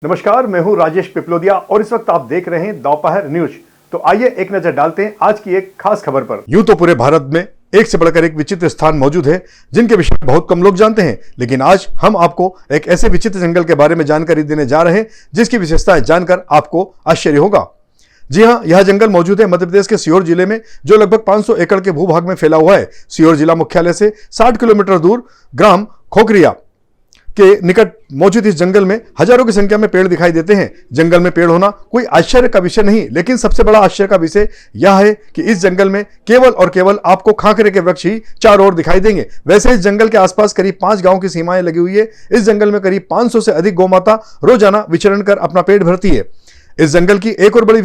नमस्कार, मैं हूं राजेश पिपलोदिया और इस वक्त आप देख रहे हैं दोपहर न्यूज। तो आइए एक नजर डालते हैं आज की एक खास खबर पर। यूं तो पूरे भारत में एक से बढ़कर एक विचित्र स्थान मौजूद है जिनके विषय में बहुत कम लोग जानते हैं, लेकिन आज हम आपको एक ऐसे विचित्र जंगल के बारे में जानकारी देने जा रहे हैं जिसकी विशेषताएं जानकर आपको आश्चर्य होगा। जी हां, यह जंगल मौजूद है मध्य प्रदेश के सीहोर जिले में, जो लगभग 500 एकड़ के भूभाग में फैला हुआ है। सीहोर जिला मुख्यालय से 60 किलोमीटर दूर ग्राम खोखरिया के निकट मौजूद इस जंगल में हजारों की संख्या में पेड़ दिखाई देते हैं। जंगल में पेड़ होना कोई आश्चर्य का विषय नहीं, लेकिन सबसे बड़ा आश्चर्य का विषय यह है कि इस जंगल में केवल और केवल आपको खाकरे के वृक्ष ही चारों ओर दिखाई देंगे। वैसे इस जंगल के आसपास करीब 5 गांव की सीमाएं लगी हुई है। इस जंगल में करीब 500 से अधिक गौमाता रोजाना विचरण कर अपना पेट भरती है। इस जंगल की एक और बड़ी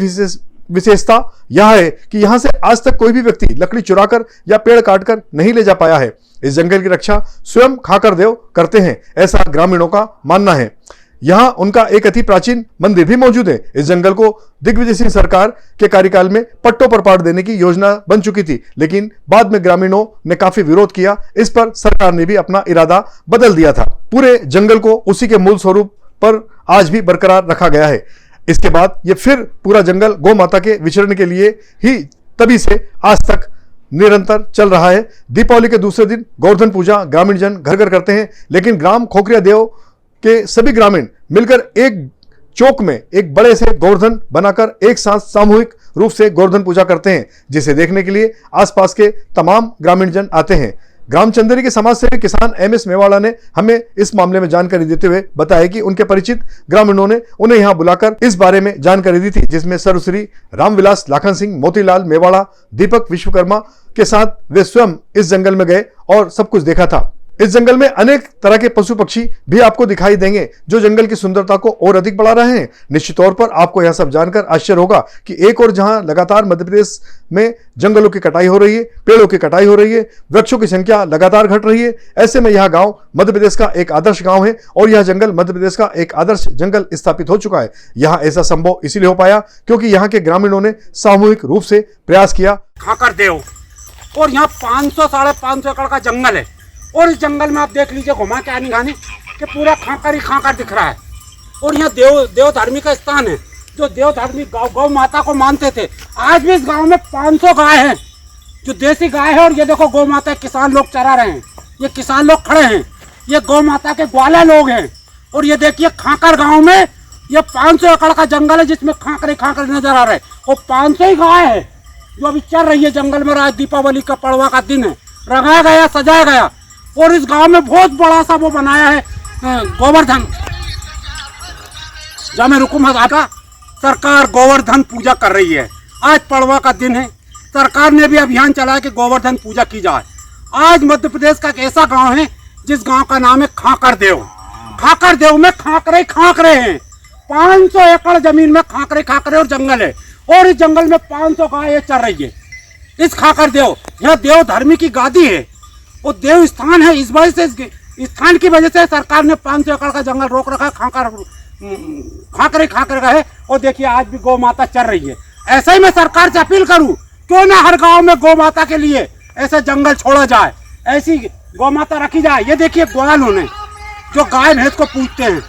विशेषता यह है कि यहां से आज तक कोई भी व्यक्ति लकड़ी चुराकर या पेड़ काटकर नहीं ले जा पाया है। इस जंगल की रक्षा स्वयं खाकर देव करते हैं, ऐसा ग्रामीणों का मानना है। यहां उनका एक अति प्राचीन मंदिर भी मौजूद है। इस जंगल को दिग्विजय सिंह सरकार के कार्यकाल में पट्टों पर पाट देने की योजना बन चुकी थी, लेकिन बाद में ग्रामीणों ने काफी विरोध किया। इस पर सरकार ने भी अपना इरादा बदल दिया था। पूरे जंगल को उसी के मूल स्वरूप पर आज भी बरकरार रखा गया है। इसके बाद ये फिर पूरा जंगल गौ माता के विचरण के लिए ही तभी से आज तक निरंतर चल रहा है। दीपावली के दूसरे दिन गोवर्धन पूजा ग्रामीण जन घर घर करते हैं, लेकिन ग्राम खोखरिया देव के सभी ग्रामीण मिलकर एक चौक में एक बड़े से गोवर्धन बनाकर एक साथ सामूहिक रूप से गोवर्धन पूजा करते हैं, जिसे देखने के लिए आसपास के तमाम ग्रामीण जन आते हैं। ग्राम चंदेरी के समाज सेवी किसान MS मेवाड़ा ने हमें इस मामले में जानकारी देते हुए बताया कि उनके परिचित ग्रामीणों ने उन्हें यहां बुलाकर इस बारे में जानकारी दी थी, जिसमें सर्वश्री रामविलास लाखन सिंह, मोतीलाल मेवाड़ा, दीपक विश्वकर्मा के साथ वे स्वयं इस जंगल में गए और सब कुछ देखा था। इस जंगल में अनेक तरह के पशु पक्षी भी आपको दिखाई देंगे, जो जंगल की सुंदरता को और अधिक बढ़ा रहे हैं। निश्चित तौर पर आपको यह सब जानकर आश्चर्य होगा कि एक और जहां लगातार मध्य प्रदेश में जंगलों की कटाई हो रही है, पेड़ों की कटाई हो रही है, वृक्षों की संख्या लगातार घट रही है, ऐसे में यह गांव मध्य प्रदेश का एक आदर्श गांव है और यह जंगल मध्य प्रदेश का एक आदर्श जंगल स्थापित हो चुका है। यहाँ ऐसा संभव इसीलिए हो पाया क्योंकि यहाँ के ग्रामीणों ने सामूहिक रूप से प्रयास किया। खाकर देव और यहाँ 500-550 एकड़ का जंगल है और इस जंगल में आप देख लीजिए घुमा के आने गाने कि पूरा खाकर ही खाकर दिख रहा है। और यहाँ देव धर्मी का स्थान है, जो देव धर्मी गौ माता को मानते थे। आज भी इस गांव में 500 गाय हैं जो देसी गाय है, और ये देखो गौ माता किसान लोग चरा रहे हैं। ये किसान लोग खड़े हैं, ये गौ माता के ग्वाला लोग हैं। और ये देखिए खाकर गाँव में ये 500 एकड़ का जंगल है जिसमें खाकर नजर आ रहे हैं। और 500 ही गाय है जो अभी चल रही है जंगल में। आज दीपावली का पड़वा का दिन है, रंगाया गया, सजाया गया। और इस गांव में बहुत बड़ा सा वो बनाया है गोवर्धन, जहाँ मैं रुकूंगा आका। सरकार गोवर्धन पूजा कर रही है। आज पड़वा का दिन है, सरकार ने भी अभियान चलाया कि गोवर्धन पूजा की जाए। आज मध्य प्रदेश का एक ऐसा गांव है जिस गांव का नाम है खाकर देव। खाकर देव में खाकरे हैं। 500 एकड़ जमीन में खाकरे और जंगल है, और इस जंगल में 500 गायें चल रही है। इस खाकर देव, यह देव धर्मी की गादी है, वो देव स्थान है। इस वजह से स्थान की वजह से सरकार ने 500 एकड़ का जंगल रोक रखा है। खाकरे का है। और देखिए आज भी गौ माता चल रही है। ऐसे ही मैं सरकार से अपील करूं, क्यों ना हर गांव में गौ माता के लिए ऐसे जंगल छोड़ा जाए, ऐसी गौ माता रखी जाए। ये देखिए ग्वाल होने जो गाय भैंस को पूजते हैं।